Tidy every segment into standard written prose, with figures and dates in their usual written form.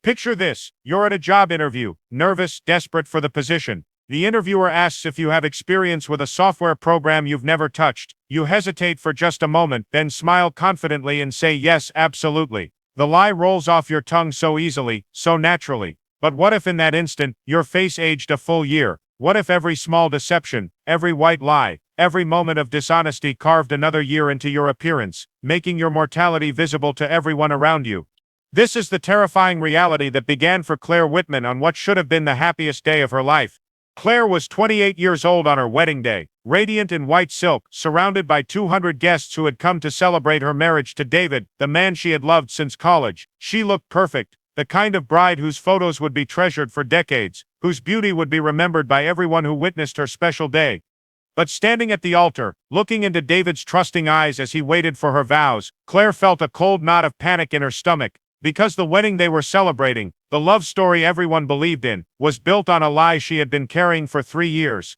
Picture this: you're at a job interview, nervous, desperate for the position. The interviewer asks if you have experience with a software program you've never touched. You hesitate for just a moment, then smile confidently and say yes, absolutely. The lie rolls off your tongue so easily, so naturally. But what if in that instant, your face aged a full year? What if every small deception, every white lie, every moment of dishonesty carved another year into your appearance, making your mortality visible to everyone around you? This is the terrifying reality that began for Claire Whitman on what should have been the happiest day of her life. Claire was 28 years old on her wedding day, radiant in white silk, surrounded by 200 guests who had come to celebrate her marriage to David, the man she had loved since college. She looked perfect, the kind of bride whose photos would be treasured for decades, whose beauty would be remembered by everyone who witnessed her special day. But standing at the altar, looking into David's trusting eyes as he waited for her vows, Claire felt a cold knot of panic in her stomach, because the wedding they were celebrating, the love story everyone believed in, was built on a lie she had been carrying for 3 years.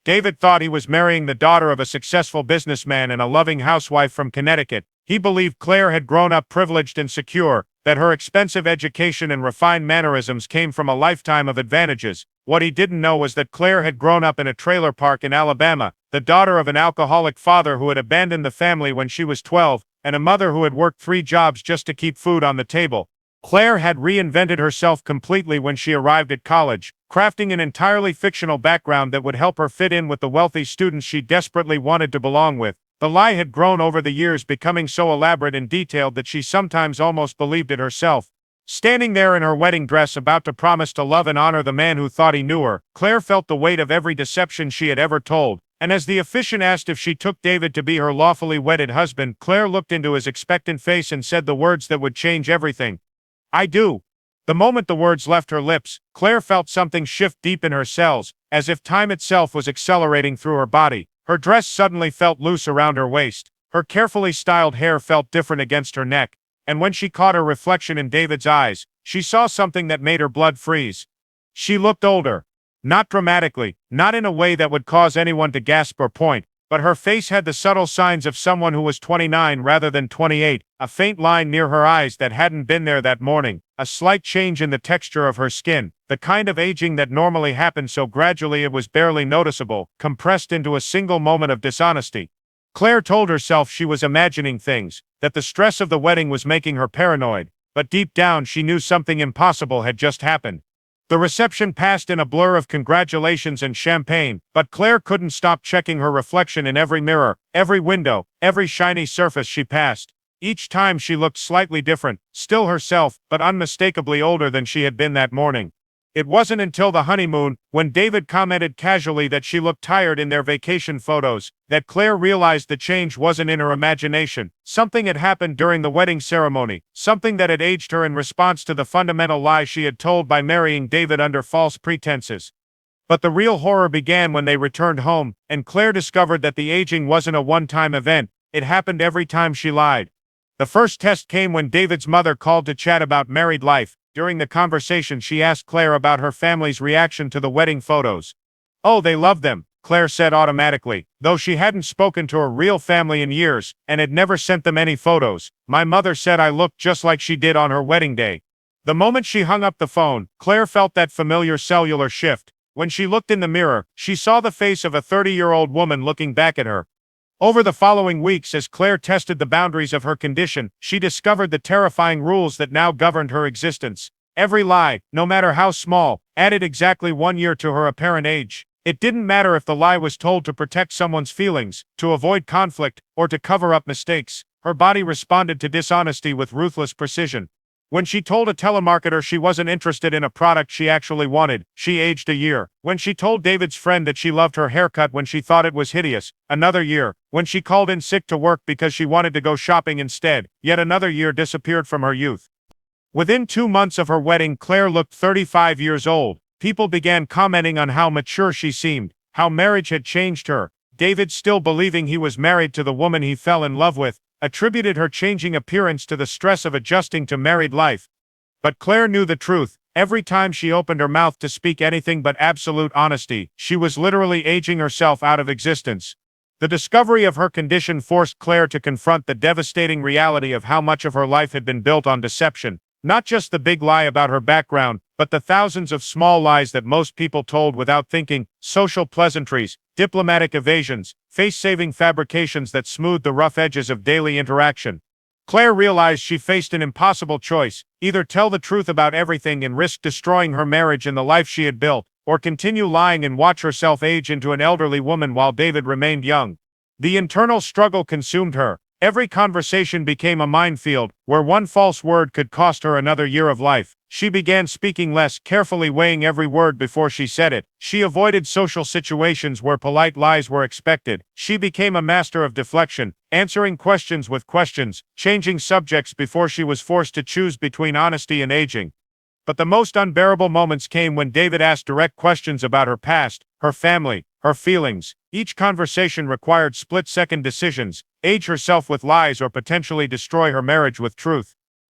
David thought he was marrying the daughter of a successful businessman and a loving housewife from Connecticut. He believed Claire had grown up privileged and secure, that her expensive education and refined mannerisms came from a lifetime of advantages. What he didn't know was that Claire had grown up in a trailer park in Alabama, the daughter of an alcoholic father who had abandoned the family when she was 12, and a mother who had worked 3 jobs just to keep food on the table. Claire had reinvented herself completely when she arrived at college, crafting an entirely fictional background that would help her fit in with the wealthy students she desperately wanted to belong with. The lie had grown over the years, becoming so elaborate and detailed that she sometimes almost believed it herself. Standing there in her wedding dress, about to promise to love and honor the man who thought he knew her, Claire felt the weight of every deception she had ever told. And as the officiant asked if she took David to be her lawfully wedded husband, Claire looked into his expectant face and said the words that would change everything. "I do." The moment the words left her lips, Claire felt something shift deep in her cells, as if time itself was accelerating through her body. Her dress suddenly felt loose around her waist. Her carefully styled hair felt different against her neck. And when she caught her reflection in David's eyes, she saw something that made her blood freeze. She looked older. Not dramatically, not in a way that would cause anyone to gasp or point, but her face had the subtle signs of someone who was 29 rather than 28, a faint line near her eyes that hadn't been there that morning, a slight change in the texture of her skin, the kind of aging that normally happened so gradually it was barely noticeable, compressed into a single moment of dishonesty. Claire told herself she was imagining things, that the stress of the wedding was making her paranoid, but deep down she knew something impossible had just happened. The reception passed in a blur of congratulations and champagne, but Claire couldn't stop checking her reflection in every mirror, every window, every shiny surface she passed. Each time she looked slightly different, still herself, but unmistakably older than she had been that morning. It wasn't until the honeymoon, when David commented casually that she looked tired in their vacation photos, that Claire realized the change wasn't in her imagination. Something had happened during the wedding ceremony, something that had aged her in response to the fundamental lie she had told by marrying David under false pretenses. But the real horror began when they returned home, and Claire discovered that the aging wasn't a one-time event. It happened every time she lied. The first test came when David's mother called to chat about married life. During the conversation, she asked Claire about her family's reaction to the wedding photos. "Oh, they loved them," Claire said automatically, though she hadn't spoken to her real family in years, and had never sent them any photos. "My mother said I looked just like she did on her wedding day." The moment she hung up the phone, Claire felt that familiar cellular shift. When she looked in the mirror, she saw the face of a 30-year-old woman looking back at her. Over the following weeks, as Claire tested the boundaries of her condition, she discovered the terrifying rules that now governed her existence. Every lie, no matter how small, added exactly 1 year to her apparent age. It didn't matter if the lie was told to protect someone's feelings, to avoid conflict, or to cover up mistakes. Her body responded to dishonesty with ruthless precision. When she told a telemarketer she wasn't interested in a product she actually wanted, she aged a year. When she told David's friend that she loved her haircut when she thought it was hideous, another year. When she called in sick to work because she wanted to go shopping instead, yet another year disappeared from her youth. Within 2 months of her wedding, Claire looked 35 years old. People began commenting on how mature she seemed, how marriage had changed her. David, still believing he was married to the woman he fell in love with, attributed her changing appearance to the stress of adjusting to married life. But Claire knew the truth. Every time she opened her mouth to speak anything but absolute honesty, she was literally aging herself out of existence. The discovery of her condition forced Claire to confront the devastating reality of how much of her life had been built on deception. Not just the big lie about her background, but the thousands of small lies that most people told without thinking, social pleasantries, diplomatic evasions, face-saving fabrications that smoothed the rough edges of daily interaction. Claire realized she faced an impossible choice: either tell the truth about everything and risk destroying her marriage and the life she had built, or continue lying and watch herself age into an elderly woman while David remained young. The internal struggle consumed her. Every conversation became a minefield, where one false word could cost her another year of life. She began speaking less, carefully weighing every word before she said it. She avoided social situations where polite lies were expected. She became a master of deflection, answering questions with questions, changing subjects before she was forced to choose between honesty and aging. But the most unbearable moments came when David asked direct questions about her past, her family, her feelings. Each conversation required split-second decisions: age herself with lies or potentially destroy her marriage with truth.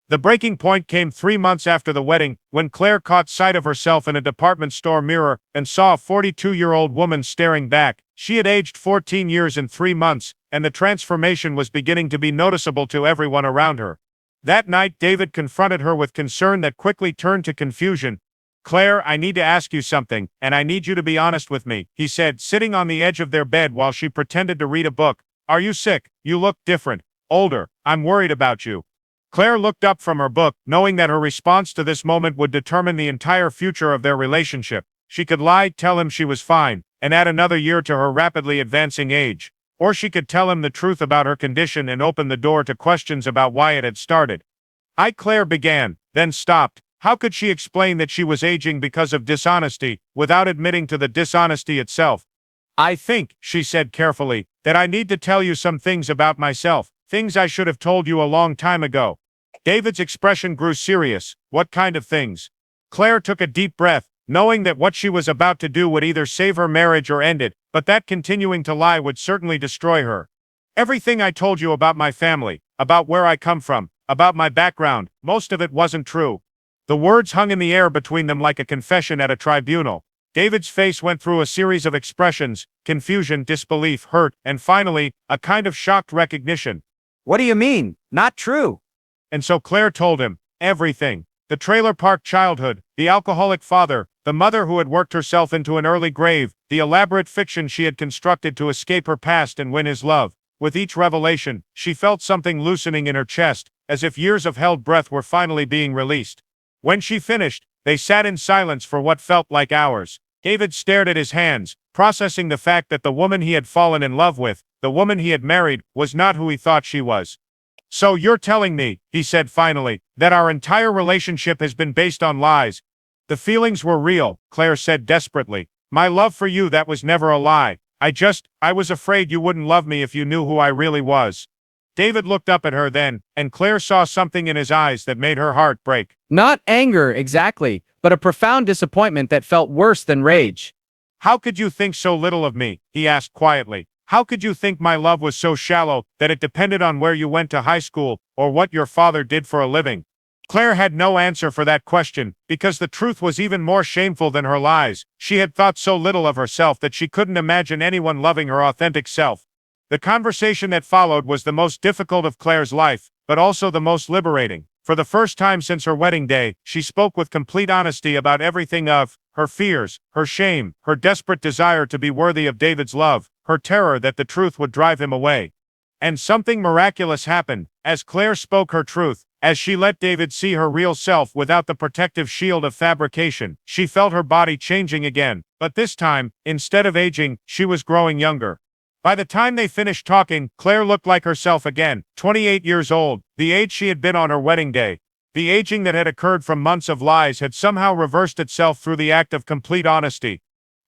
The breaking point came 3 months after the wedding, when Claire caught sight of herself in a department store mirror and saw a 42-year-old woman staring back. She had aged 14 years in 3 months, and the transformation was beginning to be noticeable to everyone around her. That night, David confronted her with concern that quickly turned to confusion. "Claire, I need to ask you something, and I need you to be honest with me," he said, sitting on the edge of their bed while she pretended to read a book. "Are you sick? You look different. Older. I'm worried about you." Claire looked up from her book, knowing that her response to this moment would determine the entire future of their relationship. She could lie, tell him she was fine, and add another year to her rapidly advancing age. Or she could tell him the truth about her condition and open the door to questions about why it had started. Claire began, then stopped. How could she explain that she was aging because of dishonesty, without admitting to the dishonesty itself? "I think," she said carefully, "that I need to tell you some things about myself, things I should have told you a long time ago." David's expression grew serious. "What kind of things?" Claire took a deep breath, knowing that what she was about to do would either save her marriage or end it, but that continuing to lie would certainly destroy her. "Everything I told you about my family, about where I come from, about my background, most of it wasn't true." The words hung in the air between them like a confession at a tribunal. David's face went through a series of expressions: confusion, disbelief, hurt, and finally, a kind of shocked recognition. "What do you mean? Not true?" And so Claire told him everything. The trailer park childhood, the alcoholic father, the mother who had worked herself into an early grave, the elaborate fiction she had constructed to escape her past and win his love. With each revelation, she felt something loosening in her chest, as if years of held breath were finally being released. When she finished, they sat in silence for what felt like hours. David stared at his hands, processing the fact that the woman he had fallen in love with, the woman he had married, was not who he thought she was. "So you're telling me," he said finally, "that our entire relationship has been based on lies?" "The feelings were real," Claire said desperately. "My love for you, that was never a lie. I was afraid you wouldn't love me if you knew who I really was." David looked up at her then, and Claire saw something in his eyes that made her heart break. Not anger exactly, but a profound disappointment that felt worse than rage. "How could you think so little of me?" he asked quietly. "How could you think my love was so shallow that it depended on where you went to high school or what your father did for a living?" Claire had no answer for that question, because the truth was even more shameful than her lies. She had thought so little of herself that she couldn't imagine anyone loving her authentic self. The conversation that followed was the most difficult of Claire's life, but also the most liberating. For the first time since her wedding day, she spoke with complete honesty about everything: of her fears, her shame, her desperate desire to be worthy of David's love, her terror that the truth would drive him away. And something miraculous happened. As Claire spoke her truth, as she let David see her real self without the protective shield of fabrication, she felt her body changing again. But this time, instead of aging, she was growing younger. By the time they finished talking, Claire looked like herself again, 28 years old, the age she had been on her wedding day. The aging that had occurred from months of lies had somehow reversed itself through the act of complete honesty.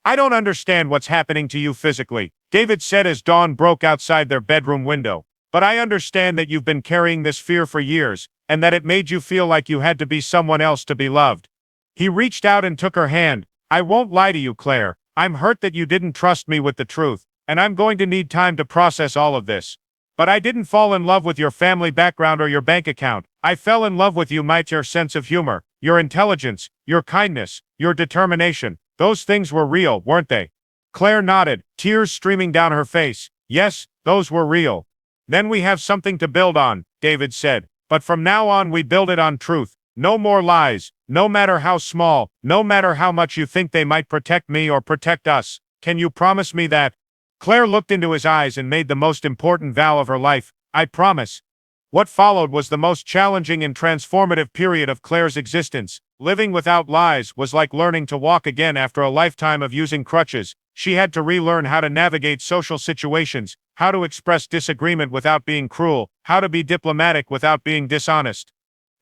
"I don't understand what's happening to you physically," David said as dawn broke outside their bedroom window. "But I understand that you've been carrying this fear for years, and that it made you feel like you had to be someone else to be loved." He reached out and took her hand. "I won't lie to you, Claire. I'm hurt that you didn't trust me with the truth, and I'm going to need time to process all of this. But I didn't fall in love with your family background or your bank account. I fell in love with you, your sense of humor, your intelligence, your kindness, your determination. Those things were real, weren't they?" Claire nodded, tears streaming down her face. "Yes, those were real." "Then we have something to build on," David said. "But from now on we build it on truth. No more lies, no matter how small, no matter how much you think they might protect me or protect us. Can you promise me that? Claire looked into his eyes and made the most important vow of her life. I promise. What followed was the most challenging and transformative period of Claire's existence. Living without lies was like learning to walk again after a lifetime of using crutches. She had to relearn how to navigate social situations, how to express disagreement without being cruel, how to be diplomatic without being dishonest.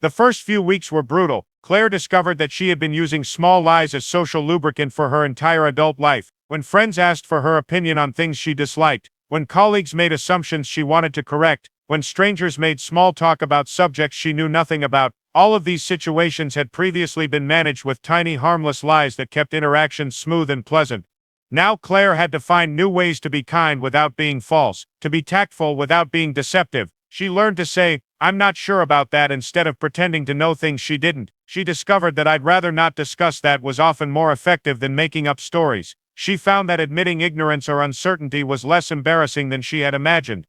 The first few weeks were brutal. Claire discovered that she had been using small lies as social lubricant for her entire adult life. When friends asked for her opinion on things she disliked, when colleagues made assumptions she wanted to correct, when strangers made small talk about subjects she knew nothing about, all of these situations had previously been managed with tiny harmless lies that kept interactions smooth and pleasant. Now Claire had to find new ways to be kind without being false, to be tactful without being deceptive. She learned to say, I'm not sure about that instead of pretending to know things she didn't. She discovered that I'd rather not discuss that was often more effective than making up stories. She found that admitting ignorance or uncertainty was less embarrassing than she had imagined.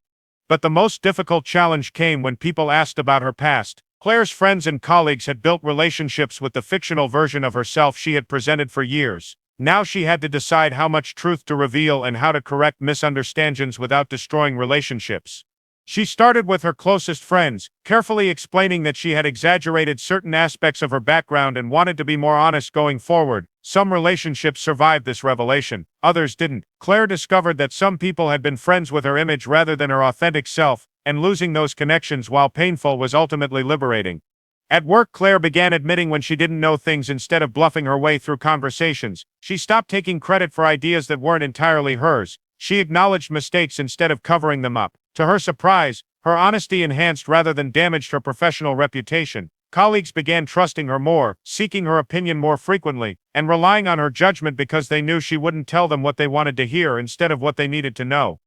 But the most difficult challenge came when people asked about her past. Claire's friends and colleagues had built relationships with the fictional version of herself she had presented for years. Now she had to decide how much truth to reveal and how to correct misunderstandings without destroying relationships. She started with her closest friends, carefully explaining that she had exaggerated certain aspects of her background and wanted to be more honest going forward. Some relationships survived this revelation, others didn't. Claire discovered that some people had been friends with her image rather than her authentic self, and losing those connections, while painful, was ultimately liberating. At work, Claire began admitting when she didn't know things instead of bluffing her way through conversations. She stopped taking credit for ideas that weren't entirely hers. She acknowledged mistakes instead of covering them up. To her surprise, her honesty enhanced rather than damaged her professional reputation. Colleagues began trusting her more, seeking her opinion more frequently, and relying on her judgment because they knew she wouldn't tell them what they wanted to hear instead of what they needed to know.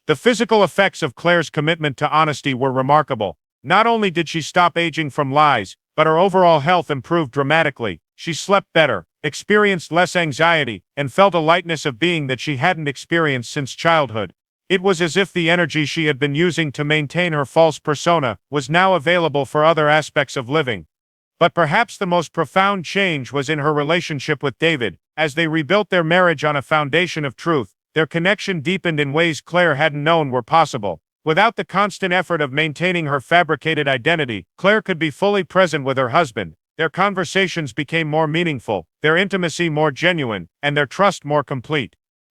The physical effects of Claire's commitment to honesty were remarkable. Not only did she stop aging from lies, but her overall health improved dramatically. She slept better, experienced less anxiety, and felt a lightness of being that she hadn't experienced since childhood. It was as if the energy she had been using to maintain her false persona was now available for other aspects of living. But perhaps the most profound change was in her relationship with David. As they rebuilt their marriage on a foundation of truth, their connection deepened in ways Claire hadn't known were possible. Without the constant effort of maintaining her fabricated identity, Claire could be fully present with her husband. Their conversations became more meaningful, their intimacy more genuine, and their trust more complete.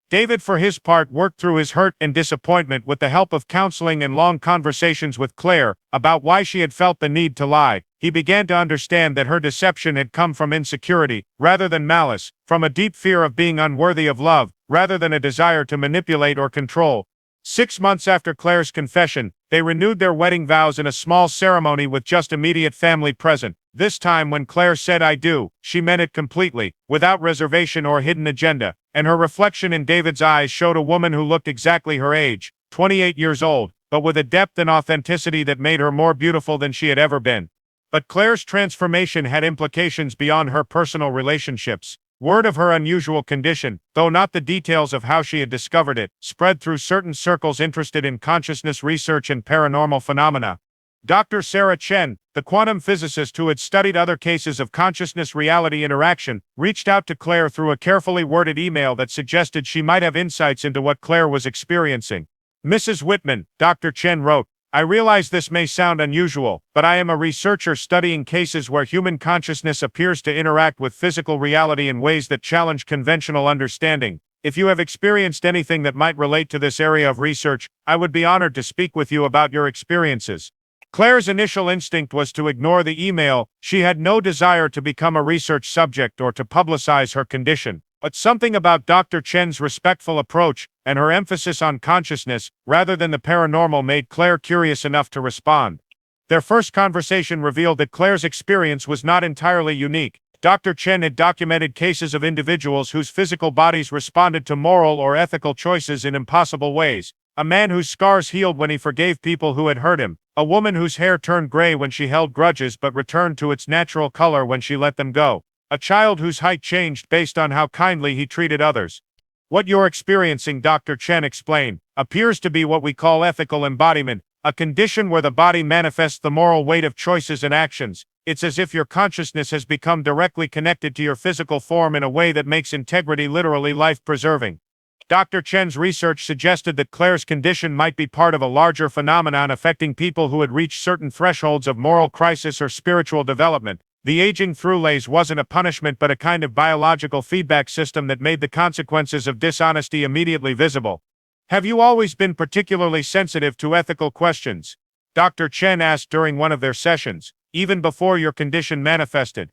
David, for his part, worked through his hurt and disappointment with the help of counseling and long conversations with Claire about why she had felt the need to lie. He began to understand that her deception had come from insecurity, rather than malice, from a deep fear of being unworthy of love, rather than a desire to manipulate or control. 6 months after Claire's confession, they renewed their wedding vows in a small ceremony with just immediate family present. This time, when Claire said "I do," she meant it completely, without reservation or hidden agenda, and her reflection in David's eyes showed a woman who looked exactly her age, 28 years old, but with a depth and authenticity that made her more beautiful than she had ever been. But Claire's transformation had implications beyond her personal relationships. Word of her unusual condition, though not the details of how she had discovered it, spread through certain circles interested in consciousness research and paranormal phenomena. Dr. Sarah Chen, the quantum physicist who had studied other cases of consciousness-reality interaction, reached out to Claire through a carefully worded email that suggested she might have insights into what Claire was experiencing. Mrs. Whitman, Dr. Chen wrote, I realize this may sound unusual, but I am a researcher studying cases where human consciousness appears to interact with physical reality in ways that challenge conventional understanding. If you have experienced anything that might relate to this area of research, I would be honored to speak with you about your experiences. Claire's initial instinct was to ignore the email. She had no desire to become a research subject or to publicize her condition. But something about Dr. Chen's respectful approach and her emphasis on consciousness rather than the paranormal made Claire curious enough to respond. Their first conversation revealed that Claire's experience was not entirely unique. Dr. Chen had documented cases of individuals whose physical bodies responded to moral or ethical choices in impossible ways. A man whose scars healed when he forgave people who had hurt him. A woman whose hair turned gray when she held grudges but returned to its natural color when she let them go. A child whose height changed based on how kindly he treated others. What you're experiencing, Dr. Chen explained, appears to be what we call ethical embodiment, a condition where the body manifests the moral weight of choices and actions. It's as if your consciousness has become directly connected to your physical form in a way that makes integrity literally life-preserving. Dr. Chen's research suggested that Claire's condition might be part of a larger phenomenon affecting people who had reached certain thresholds of moral crisis or spiritual development. The aging through-lays wasn't a punishment but a kind of biological feedback system that made the consequences of dishonesty immediately visible. Have you always been particularly sensitive to ethical questions? Dr. Chen asked during one of their sessions, even before your condition manifested.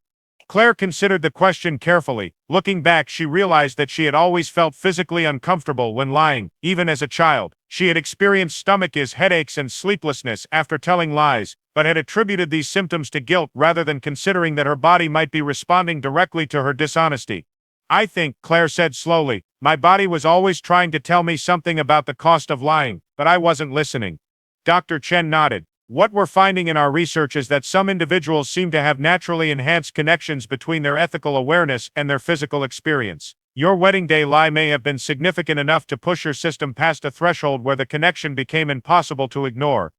Claire considered the question carefully. Looking back, she realized that she had always felt physically uncomfortable when lying, even as a child. She had experienced stomachaches, headaches, and sleeplessness after telling lies, but had attributed these symptoms to guilt rather than considering that her body might be responding directly to her dishonesty. I think, Claire said slowly, my body was always trying to tell me something about the cost of lying, but I wasn't listening. Dr. Chen nodded. What we're finding in our research is that some individuals seem to have naturally enhanced connections between their ethical awareness and their physical experience. Your wedding day lie may have been significant enough to push your system past a threshold where the connection became impossible to ignore.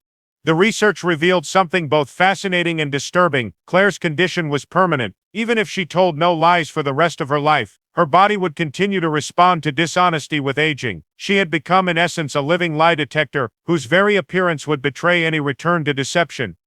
The research revealed something both fascinating and disturbing. Claire's condition was permanent. Even if she told no lies for the rest of her life, her body would continue to respond to dishonesty with aging. She had become in essence a living lie detector, whose very appearance would betray any return to deception.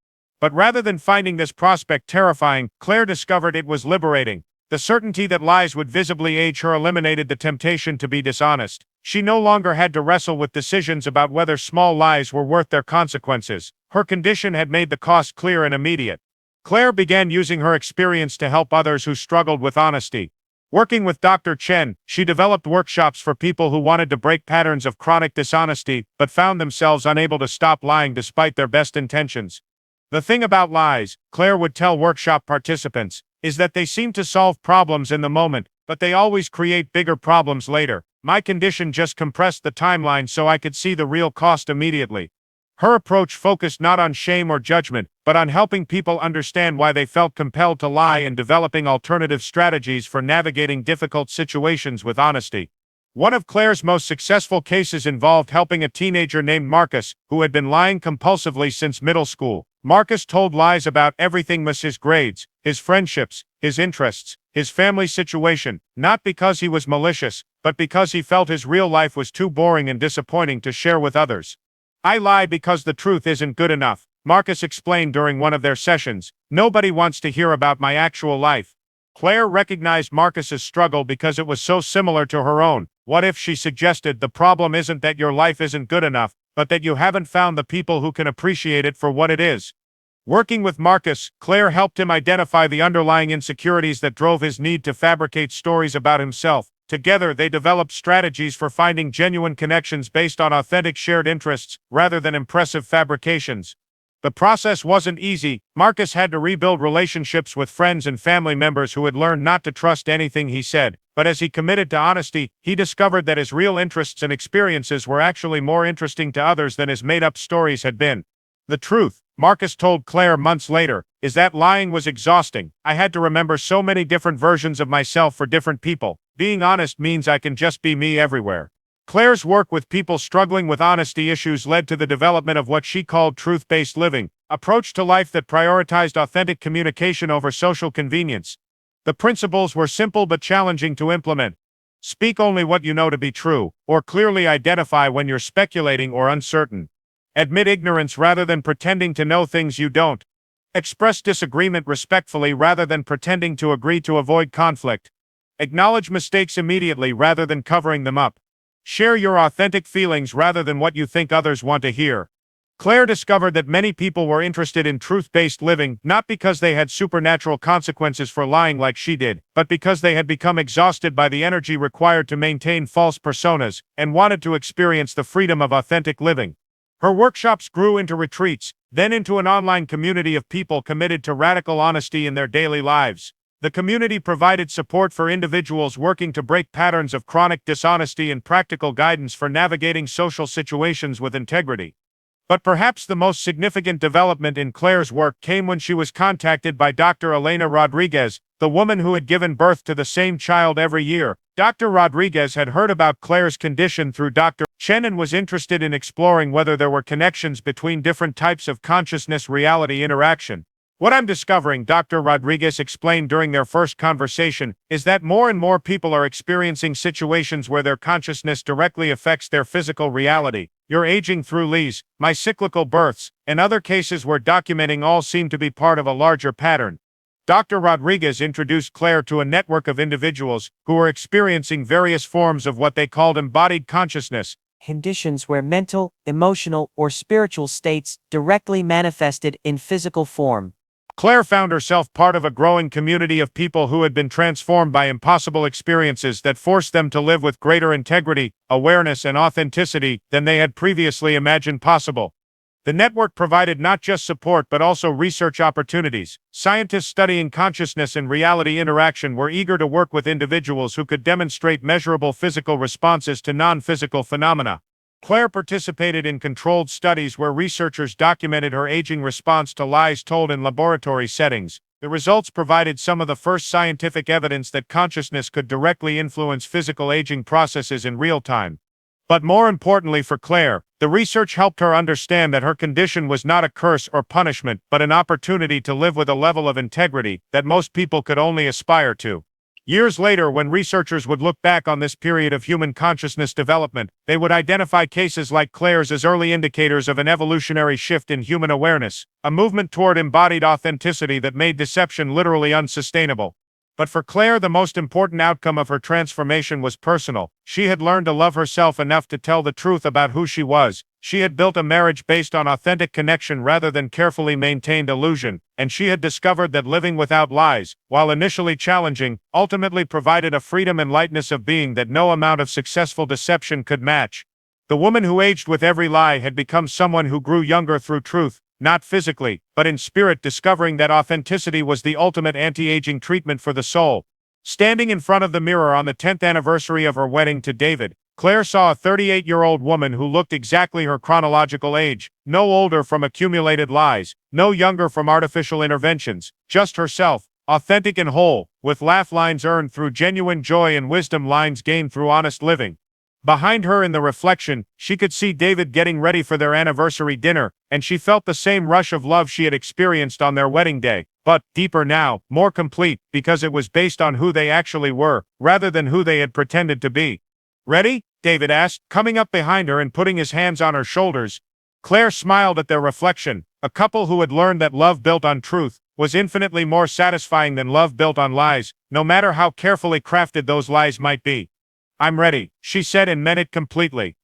But rather than finding this prospect terrifying, Claire discovered it was liberating. The certainty that lies would visibly age her eliminated the temptation to be dishonest. She no longer had to wrestle with decisions about whether small lies were worth their consequences. Her condition had made the cost clear and immediate. Claire began using her experience to help others who struggled with honesty. Working with Dr. Chen, she developed workshops for people who wanted to break patterns of chronic dishonesty, but found themselves unable to stop lying despite their best intentions. The thing about lies, Claire would tell workshop participants, is that they seem to solve problems in the moment, but they always create bigger problems later. My condition just compressed the timeline so I could see the real cost immediately. Her approach focused not on shame or judgment, but on helping people understand why they felt compelled to lie and developing alternative strategies for navigating difficult situations with honesty. One of Claire's most successful cases involved helping a teenager named Marcus, who had been lying compulsively since middle school. Marcus told lies about everything: his grades, his friendships, his interests, his family situation, not because he was malicious, but because he felt his real life was too boring and disappointing to share with others. I lie because the truth isn't good enough, Marcus explained during one of their sessions. Nobody wants to hear about my actual life. Claire recognized Marcus's struggle because it was so similar to her own. What if, she suggested, the problem isn't that your life isn't good enough, but that you haven't found the people who can appreciate it for what it is? Working with Marcus, Claire helped him identify the underlying insecurities that drove his need to fabricate stories about himself. Together, they developed strategies for finding genuine connections based on authentic shared interests, rather than impressive fabrications. The process wasn't easy. Marcus had to rebuild relationships with friends and family members who had learned not to trust anything he said. But as he committed to honesty, he discovered that his real interests and experiences were actually more interesting to others than his made-up stories had been. The truth, Marcus told Claire months later, is that lying was exhausting. I had to remember so many different versions of myself for different people. Being honest means I can just be me everywhere. Claire's work with people struggling with honesty issues led to the development of what she called truth-based living, an approach to life that prioritized authentic communication over social convenience. The principles were simple but challenging to implement. Speak only what you know to be true, or clearly identify when you're speculating or uncertain. Admit ignorance rather than pretending to know things you don't. Express disagreement respectfully rather than pretending to agree to avoid conflict. Acknowledge mistakes immediately rather than covering them up. Share your authentic feelings rather than what you think others want to hear. Claire discovered that many people were interested in truth-based living, not because they had supernatural consequences for lying like she did, but because they had become exhausted by the energy required to maintain false personas, and wanted to experience the freedom of authentic living. Her workshops grew into retreats, then into an online community of people committed to radical honesty in their daily lives. The community provided support for individuals working to break patterns of chronic dishonesty and practical guidance for navigating social situations with integrity. But perhaps the most significant development in Claire's work came when she was contacted by Dr. Elena Rodriguez, the woman who had given birth to the same child every year. Dr. Rodriguez had heard about Claire's condition through Dr. Chen and was interested in exploring whether there were connections between different types of consciousness-reality interaction. What I'm discovering, Dr. Rodriguez explained during their first conversation, is that more and more people are experiencing situations where their consciousness directly affects their physical reality. You're aging through Lee's, my cyclical births, and other cases where documenting all seem to be part of a larger pattern. Dr. Rodriguez introduced Claire to a network of individuals who were experiencing various forms of what they called embodied consciousness, conditions where mental, emotional, or spiritual states directly manifested in physical form. Claire found herself part of a growing community of people who had been transformed by impossible experiences that forced them to live with greater integrity, awareness, and authenticity than they had previously imagined possible. The network provided not just support but also research opportunities. Scientists studying consciousness and reality interaction were eager to work with individuals who could demonstrate measurable physical responses to non-physical phenomena. Claire participated in controlled studies where researchers documented her aging response to lies told in laboratory settings. The results provided some of the first scientific evidence that consciousness could directly influence physical aging processes in real time. But more importantly for Claire, the research helped her understand that her condition was not a curse or punishment, but an opportunity to live with a level of integrity that most people could only aspire to. Years later, when researchers would look back on this period of human consciousness development, they would identify cases like Claire's as early indicators of an evolutionary shift in human awareness, a movement toward embodied authenticity that made deception literally unsustainable. But for Claire, the most important outcome of her transformation was personal. She had learned to love herself enough to tell the truth about who she was. She had built a marriage based on authentic connection rather than carefully maintained illusion, and she had discovered that living without lies, while initially challenging, ultimately provided a freedom and lightness of being that no amount of successful deception could match. The woman who aged with every lie had become someone who grew younger through truth, not physically, but in spirit, discovering that authenticity was the ultimate anti-aging treatment for the soul. Standing in front of the mirror on the 10th anniversary of her wedding to David, Claire saw a 38-year-old woman who looked exactly her chronological age, no older from accumulated lies, no younger from artificial interventions, just herself, authentic and whole, with laugh lines earned through genuine joy and wisdom lines gained through honest living. Behind her in the reflection, she could see David getting ready for their anniversary dinner, and she felt the same rush of love she had experienced on their wedding day, but, deeper now, more complete, because it was based on who they actually were, rather than who they had pretended to be. "Ready?" David asked, coming up behind her and putting his hands on her shoulders. Claire smiled at their reflection. A couple who had learned that love built on truth was infinitely more satisfying than love built on lies, no matter how carefully crafted those lies might be. "I'm ready," she said, and meant it completely.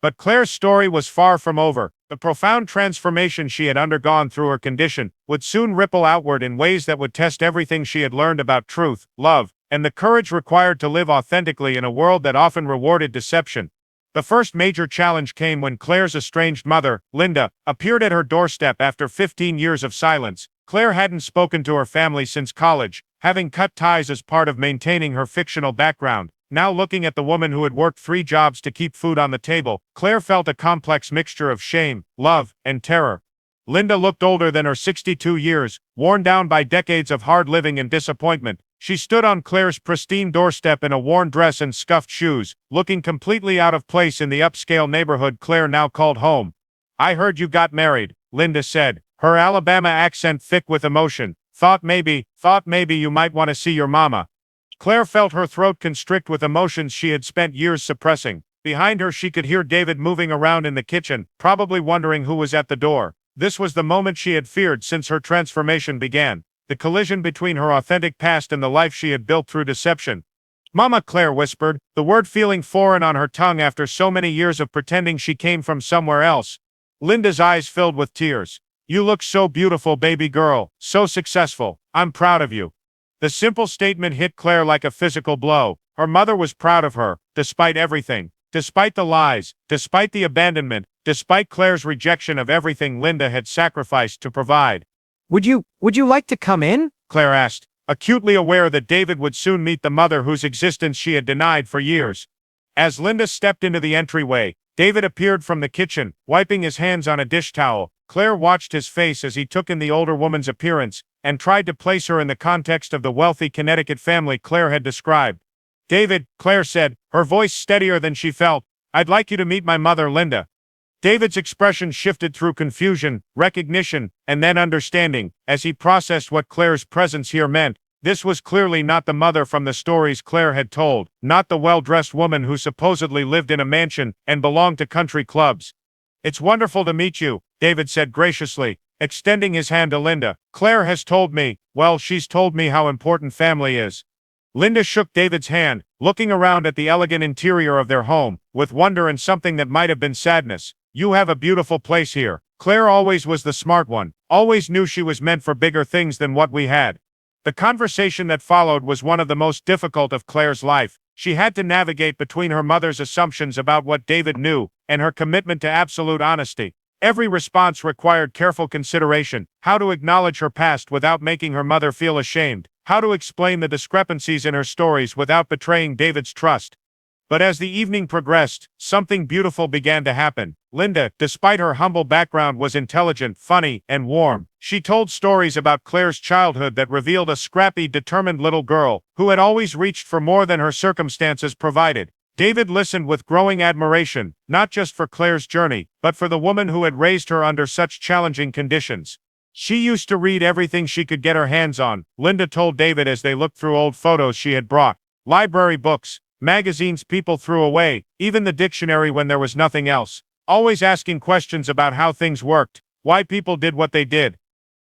But Claire's story was far from over. The profound transformation she had undergone through her condition would soon ripple outward in ways that would test everything she had learned about truth, love, and the courage required to live authentically in a world that often rewarded deception. The first major challenge came when Claire's estranged mother, Linda, appeared at her doorstep after 15 years of silence. Claire hadn't spoken to her family since college, having cut ties as part of maintaining her fictional background. Now looking at the woman who had worked 3 jobs to keep food on the table, Claire felt a complex mixture of shame, love, and terror. Linda looked older than her 62 years, worn down by decades of hard living and disappointment. She stood on Claire's pristine doorstep in a worn dress and scuffed shoes, looking completely out of place in the upscale neighborhood Claire now called home. "I heard you got married," Linda said, her Alabama accent thick with emotion. Thought maybe you might want to see your mama." Claire felt her throat constrict with emotions she had spent years suppressing. Behind her she could hear David moving around in the kitchen, probably wondering who was at the door. This was the moment she had feared since her transformation began. The collision between her authentic past and the life she had built through deception. "Mama," Claire whispered, the word feeling foreign on her tongue after so many years of pretending she came from somewhere else. Linda's eyes filled with tears. "You look so beautiful, baby girl, so successful. I'm proud of you." The simple statement hit Claire like a physical blow. Her mother was proud of her, despite everything. Despite the lies, despite the abandonment, despite Claire's rejection of everything Linda had sacrificed to provide. Would you like to come in?" Claire asked, acutely aware that David would soon meet the mother whose existence she had denied for years. As Linda stepped into the entryway, David appeared from the kitchen, wiping his hands on a dish towel. Claire watched his face as he took in the older woman's appearance, and tried to place her in the context of the wealthy Connecticut family Claire had described. "David," Claire said, her voice steadier than she felt, "I'd like you to meet my mother, Linda." David's expression shifted through confusion, recognition, and then understanding, as he processed what Claire's presence here meant. This was clearly not the mother from the stories Claire had told, not the well-dressed woman who supposedly lived in a mansion and belonged to country clubs. "It's wonderful to meet you," David said graciously, extending his hand to Linda. "Claire has told me, well, she's told me how important family is." Linda shook David's hand, looking around at the elegant interior of their home, with wonder and something that might have been sadness. "You have a beautiful place here." Claire always was the smart one, always knew she was meant for bigger things than what we had. The conversation that followed was one of the most difficult of Claire's life. She had to navigate between her mother's assumptions about what David knew and her commitment to absolute honesty. Every response required careful consideration: how to acknowledge her past without making her mother feel ashamed, how to explain the discrepancies in her stories without betraying David's trust. But as the evening progressed, something beautiful began to happen. Linda, despite her humble background, was intelligent, funny, and warm. She told stories about Claire's childhood that revealed a scrappy, determined little girl who had always reached for more than her circumstances provided. David listened with growing admiration, not just for Claire's journey, but for the woman who had raised her under such challenging conditions. "She used to read everything she could get her hands on," Linda told David as they looked through old photos she had brought. "Library books, magazines people threw away, even the dictionary when there was nothing else. Always asking questions about how things worked, why people did what they did."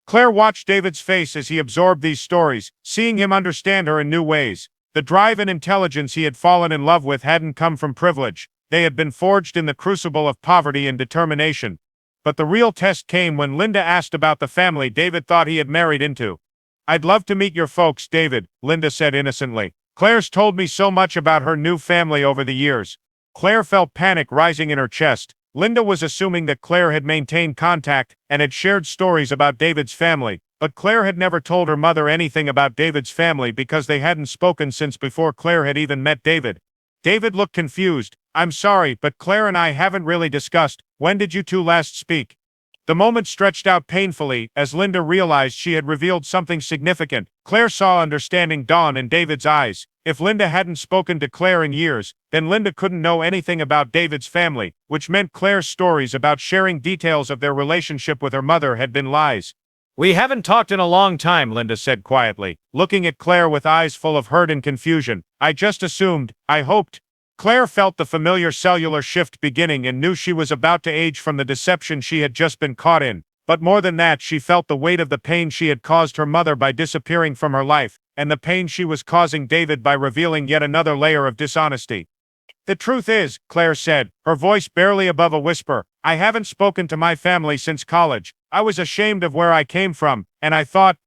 Claire watched David's face as he absorbed these stories, seeing him understand her in new ways. The drive and intelligence he had fallen in love with hadn't come from privilege. They had been forged in the crucible of poverty and determination. But the real test came when Linda asked about the family David thought he had married into. "I'd love to meet your folks, David," Linda said innocently. "Claire's told me so much about her new family over the years." Claire felt panic rising in her chest. Linda was assuming that Claire had maintained contact and had shared stories about David's family, but Claire had never told her mother anything about David's family because they hadn't spoken since before Claire had even met David. David looked confused. "I'm sorry, but Claire and I haven't really discussed. When did you two last speak?" The moment stretched out painfully as Linda realized she had revealed something significant. Claire saw understanding dawn in David's eyes. If Linda hadn't spoken to Claire in years, then Linda couldn't know anything about David's family, which meant Claire's stories about sharing details of their relationship with her mother had been lies. "We haven't talked in a long time," Linda said quietly, looking at Claire with eyes full of hurt and confusion. "I just assumed, I hoped." Claire felt the familiar cellular shift beginning and knew she was about to age from the deception she had just been caught in. But more than that, she felt the weight of the pain she had caused her mother by disappearing from her life, and the pain she was causing David by revealing yet another layer of dishonesty. "The truth is," Claire said, her voice barely above a whisper, "I haven't spoken to my family since college. I was ashamed of where I came from, and I thought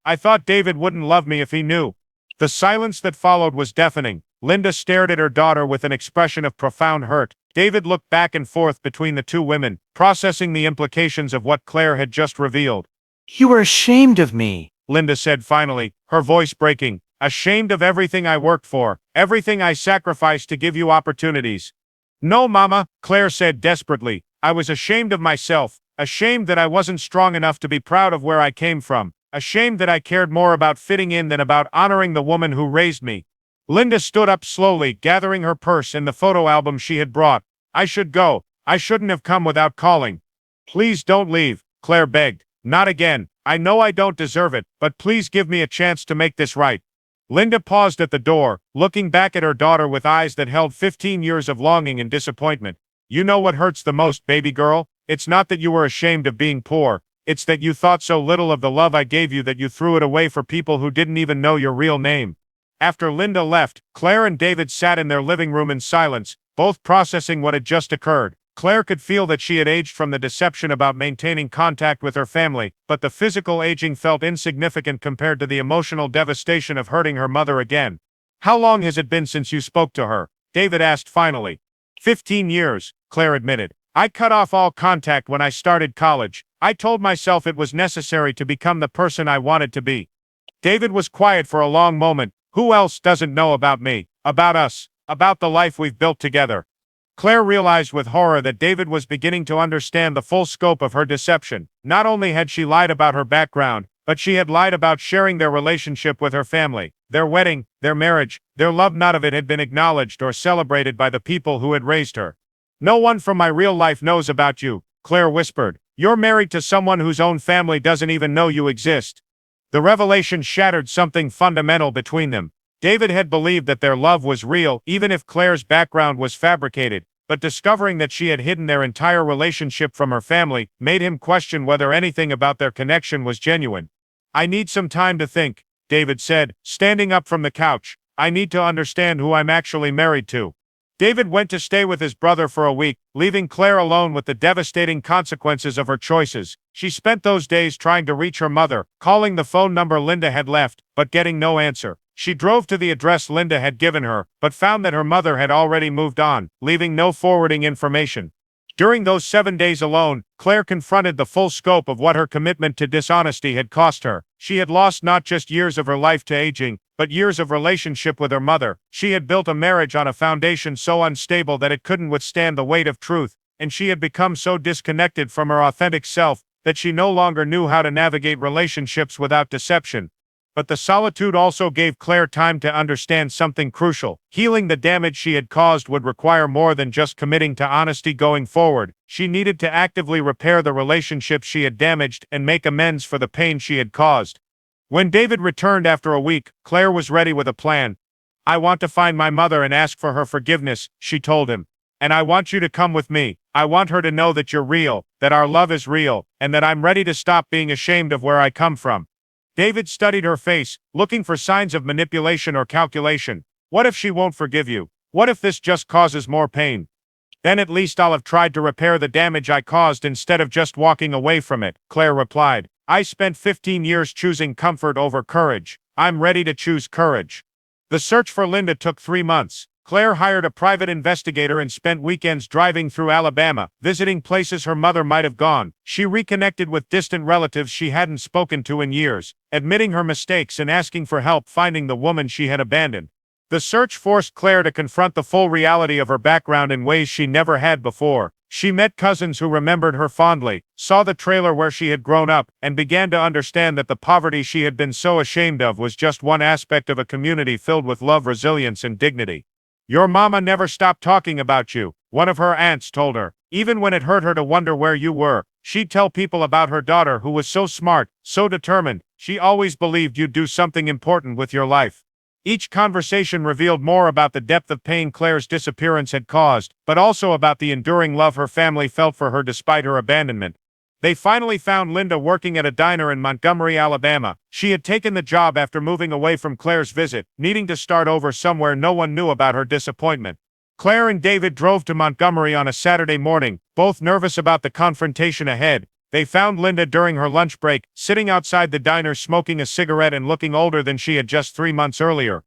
David wouldn't love me if he knew." The silence that followed was deafening. Linda stared at her daughter with an expression of profound hurt. David looked back and forth between the two women, processing the implications of what Claire had just revealed. "You were ashamed of me," Linda said finally, her voice breaking. "Ashamed of everything I worked for, everything I sacrificed to give you opportunities." "No, Mama," Claire said desperately. "I was ashamed of myself, ashamed that I wasn't strong enough to be proud of where I came from, ashamed that I cared more about fitting in than about honoring the woman who raised me." Linda stood up slowly, gathering her purse and the photo album she had brought. "I should go. I shouldn't have come without calling." "Please don't leave," Claire begged. "Not again. I know I don't deserve it, but please give me a chance to make this right." Linda paused at the door, looking back at her daughter with eyes that held 15 years of longing and disappointment. "You know what hurts the most, baby girl? It's not that you were ashamed of being poor. It's that you thought so little of the love I gave you that you threw it away for people who didn't even know your real name." After Linda left, Claire and David sat in their living room in silence, both processing what had just occurred. Claire could feel that she had aged from the deception about maintaining contact with her family, but the physical aging felt insignificant compared to the emotional devastation of hurting her mother again. "How long has it been since you spoke to her?" David asked finally. 15 years, Claire admitted. "I cut off all contact when I started college. I told myself it was necessary to become the person I wanted to be." David was quiet for a long moment. "Who else doesn't know about me, about us, about the life we've built together?" Claire realized with horror that David was beginning to understand the full scope of her deception. Not only had she lied about her background, but she had lied about sharing their relationship with her family. Their wedding, their marriage, their love, none of it had been acknowledged or celebrated by the people who had raised her. "No one from my real life knows about you," Claire whispered. You're married to someone whose own family doesn't even know you exist. The revelation shattered something fundamental between them. David had believed that their love was real, even if Claire's background was fabricated, but discovering that she had hidden their entire relationship from her family made him question whether anything about their connection was genuine. I need some time to think, David said, standing up from the couch. I need to understand who I'm actually married to. David went to stay with his brother for a week, leaving Claire alone with the devastating consequences of her choices. She spent those days trying to reach her mother, calling the phone number Linda had left, but getting no answer. She drove to the address Linda had given her, but found that her mother had already moved on, leaving no forwarding information. During those 7 days alone, Claire confronted the full scope of what her commitment to dishonesty had cost her. She had lost not just years of her life to aging, but years of relationship with her mother. She had built a marriage on a foundation so unstable that it couldn't withstand the weight of truth, and she had become so disconnected from her authentic self that she no longer knew how to navigate relationships without deception. But the solitude also gave Claire time to understand something crucial. Healing the damage she had caused would require more than just committing to honesty going forward. She needed to actively repair the relationships she had damaged and make amends for the pain she had caused. When David returned after a week, Claire was ready with a plan. I want to find my mother and ask for her forgiveness, she told him. And I want you to come with me. I want her to know that you're real, that our love is real, and that I'm ready to stop being ashamed of where I come from. David studied her face, looking for signs of manipulation or calculation. What if she won't forgive you? What if this just causes more pain? Then at least I'll have tried to repair the damage I caused instead of just walking away from it, Claire replied. I spent 15 years choosing comfort over courage. I'm ready to choose courage. The search for Linda took 3 months. Claire hired a private investigator and spent weekends driving through Alabama, visiting places her mother might have gone. She reconnected with distant relatives she hadn't spoken to in years, admitting her mistakes and asking for help finding the woman she had abandoned. The search forced Claire to confront the full reality of her background in ways she never had before. She met cousins who remembered her fondly, saw the trailer where she had grown up, and began to understand that the poverty she had been so ashamed of was just one aspect of a community filled with love, resilience, and dignity. Your mama never stopped talking about you, one of her aunts told her. Even when it hurt her to wonder where you were, she'd tell people about her daughter who was so smart, so determined. She always believed you'd do something important with your life. Each conversation revealed more about the depth of pain Claire's disappearance had caused, but also about the enduring love her family felt for her despite her abandonment. They finally found Linda working at a diner in Montgomery, Alabama. She had taken the job after moving away from Claire's visit, needing to start over somewhere no one knew about her disappointment. Claire and David drove to Montgomery on a Saturday morning, both nervous about the confrontation ahead. They found Linda during her lunch break, sitting outside the diner smoking a cigarette and looking older than she had just 3 months earlier.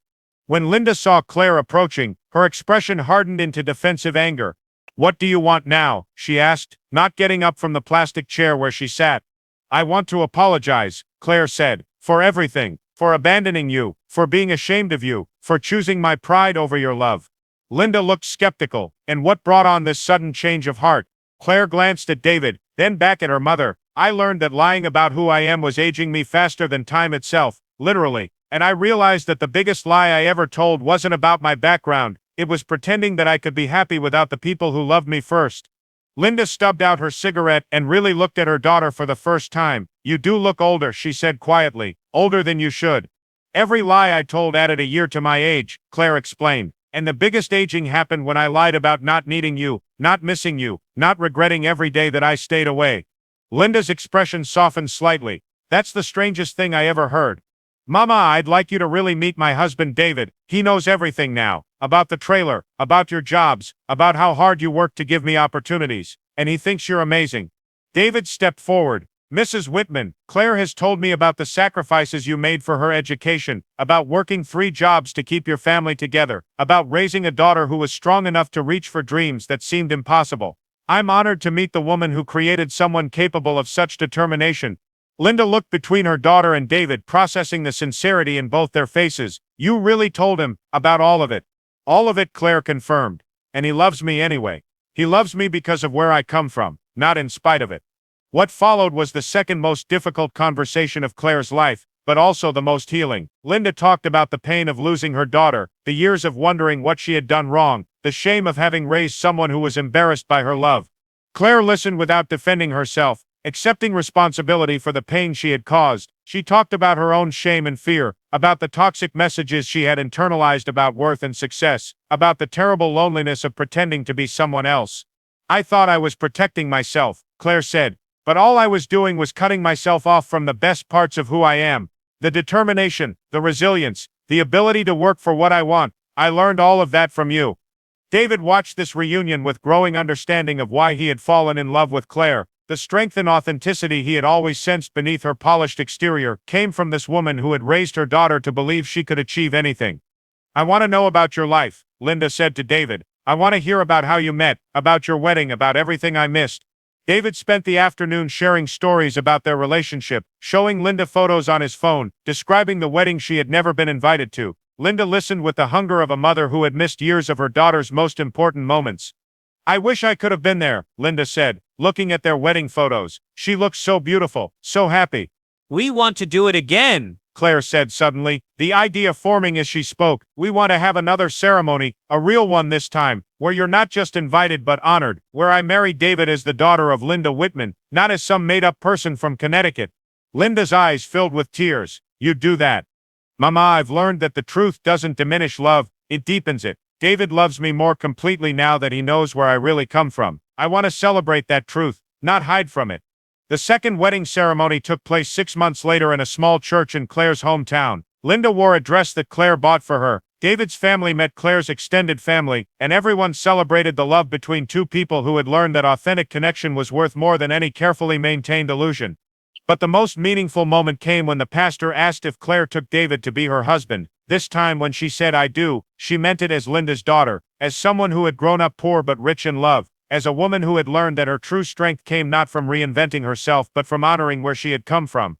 When Linda saw Claire approaching, her expression hardened into defensive anger. What do you want now? She asked, not getting up from the plastic chair where she sat. I want to apologize, Claire said, for everything, for abandoning you, for being ashamed of you, for choosing my pride over your love. Linda looked skeptical. And what brought on this sudden change of heart? Claire glanced at David, then back at her mother. I learned that lying about who I am was aging me faster than time itself, literally, and I realized that the biggest lie I ever told wasn't about my background. It was pretending that I could be happy without the people who loved me first. Linda stubbed out her cigarette and really looked at her daughter for the first time. You do look older, she said quietly, older than you should. Every lie I told added a year to my age, Claire explained. And the biggest aging happened when I lied about not needing you, not missing you, not regretting every day that I stayed away. Linda's expression softened slightly. That's the strangest thing I ever heard. Mama, I'd like you to really meet my husband David. He knows everything now. About the trailer, about your jobs, about how hard you work to give me opportunities. And he thinks you're amazing. David stepped forward. Mrs. Whitman, Claire has told me about the sacrifices you made for her education, about working 3 jobs to keep your family together, about raising a daughter who was strong enough to reach for dreams that seemed impossible. I'm honored to meet the woman who created someone capable of such determination. Linda looked between her daughter and David, processing the sincerity in both their faces. You really told him about all of it. All of it, Claire confirmed. And he loves me anyway. He loves me because of where I come from, not in spite of it. What followed was the second most difficult conversation of Claire's life, but also the most healing. Linda talked about the pain of losing her daughter, the years of wondering what she had done wrong, the shame of having raised someone who was embarrassed by her love. Claire listened without defending herself, accepting responsibility for the pain she had caused. She talked about her own shame and fear, about the toxic messages she had internalized about worth and success, about the terrible loneliness of pretending to be someone else. I thought I was protecting myself, Claire said, but all I was doing was cutting myself off from the best parts of who I am. The determination, the resilience, the ability to work for what I want. I learned all of that from you. David watched this reunion with growing understanding of why he had fallen in love with Claire. The strength and authenticity he had always sensed beneath her polished exterior came from this woman who had raised her daughter to believe she could achieve anything. I want to know about your life, Linda said to David. I want to hear about how you met, about your wedding, about everything I missed. David spent the afternoon sharing stories about their relationship, showing Linda photos on his phone, describing the wedding she had never been invited to. Linda listened with the hunger of a mother who had missed years of her daughter's most important moments. I wish I could have been there, Linda said, looking at their wedding photos. She looked so beautiful, so happy. We want to do it again, Claire said suddenly, the idea forming as she spoke. We want to have another ceremony, a real one this time, where you're not just invited but honored, where I marry David as the daughter of Linda Whitman, not as some made-up person from Connecticut. Linda's eyes filled with tears. You'd do that. Mama, I've learned that the truth doesn't diminish love, it deepens it. David loves me more completely now that he knows where I really come from. I want to celebrate that truth, not hide from it. The second wedding ceremony took place 6 months later in a small church in Claire's hometown. Linda wore a dress that Claire bought for her. David's family met Claire's extended family, and everyone celebrated the love between two people who had learned that authentic connection was worth more than any carefully maintained illusion. But the most meaningful moment came when the pastor asked if Claire took David to be her husband. This time when she said I do, she meant it as Linda's daughter, as someone who had grown up poor but rich in love, as a woman who had learned that her true strength came not from reinventing herself but from honoring where she had come from.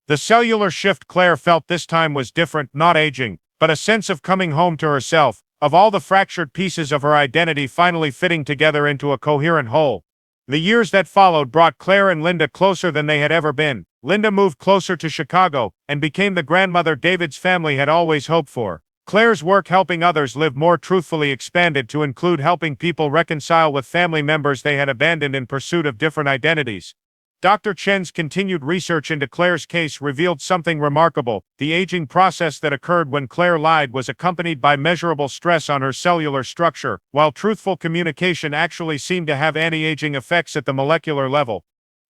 The cellular shift Claire felt this time was different, not aging, but a sense of coming home to herself, of all the fractured pieces of her identity finally fitting together into a coherent whole. The years that followed brought Claire and Linda closer than they had ever been. Linda moved closer to Chicago and became the grandmother David's family had always hoped for. Claire's work helping others live more truthfully expanded to include helping people reconcile with family members they had abandoned in pursuit of different identities. Dr. Chen's continued research into Claire's case revealed something remarkable. The aging process that occurred when Claire lied was accompanied by measurable stress on her cellular structure, while truthful communication actually seemed to have anti-aging effects at the molecular level.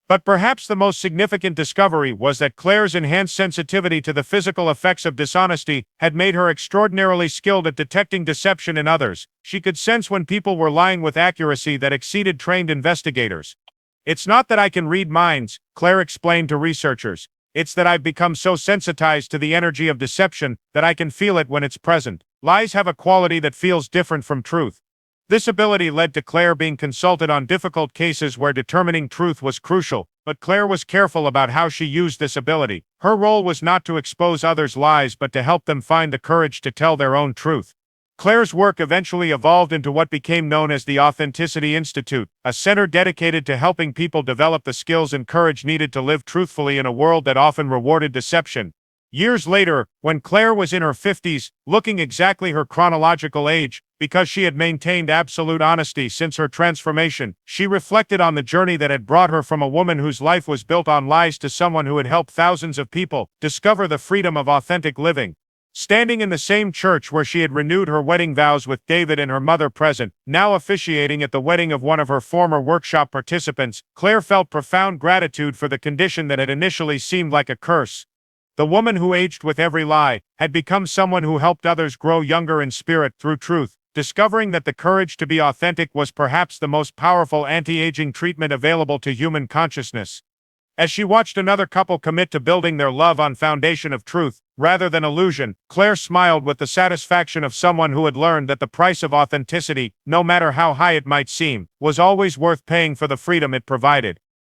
But perhaps the most significant discovery was that Claire's enhanced sensitivity to the physical effects of dishonesty had made her extraordinarily skilled at detecting deception in others. She could sense when people were lying with accuracy that exceeded trained investigators. It's not that I can read minds, Claire explained to researchers. It's that I've become so sensitized to the energy of deception that I can feel it when it's present. Lies have a quality that feels different from truth. This ability led to Claire being consulted on difficult cases where determining truth was crucial, but Claire was careful about how she used this ability. Her role was not to expose others' lies but to help them find the courage to tell their own truth. Claire's work eventually evolved into what became known as the Authenticity Institute, a center dedicated to helping people develop the skills and courage needed to live truthfully in a world that often rewarded deception. Years later, when Claire was in her 50s, looking exactly her chronological age, because she had maintained absolute honesty since her transformation, she reflected on the journey that had brought her from a woman whose life was built on lies to someone who had helped thousands of people discover the freedom of authentic living. Standing in the same church where she had renewed her wedding vows with David and her mother present, now officiating at the wedding of one of her former workshop participants, Claire felt profound gratitude for the condition that had initially seemed like a curse. The woman who aged with every lie had become someone who helped others grow younger in spirit through truth, discovering that the courage to be authentic was perhaps the most powerful anti-aging treatment available to human consciousness. As she watched another couple commit to building their love on foundation of truth, rather than illusion, Claire smiled with the satisfaction of someone who had learned that the price of authenticity, no matter how high it might seem, was always worth paying for the freedom it provided.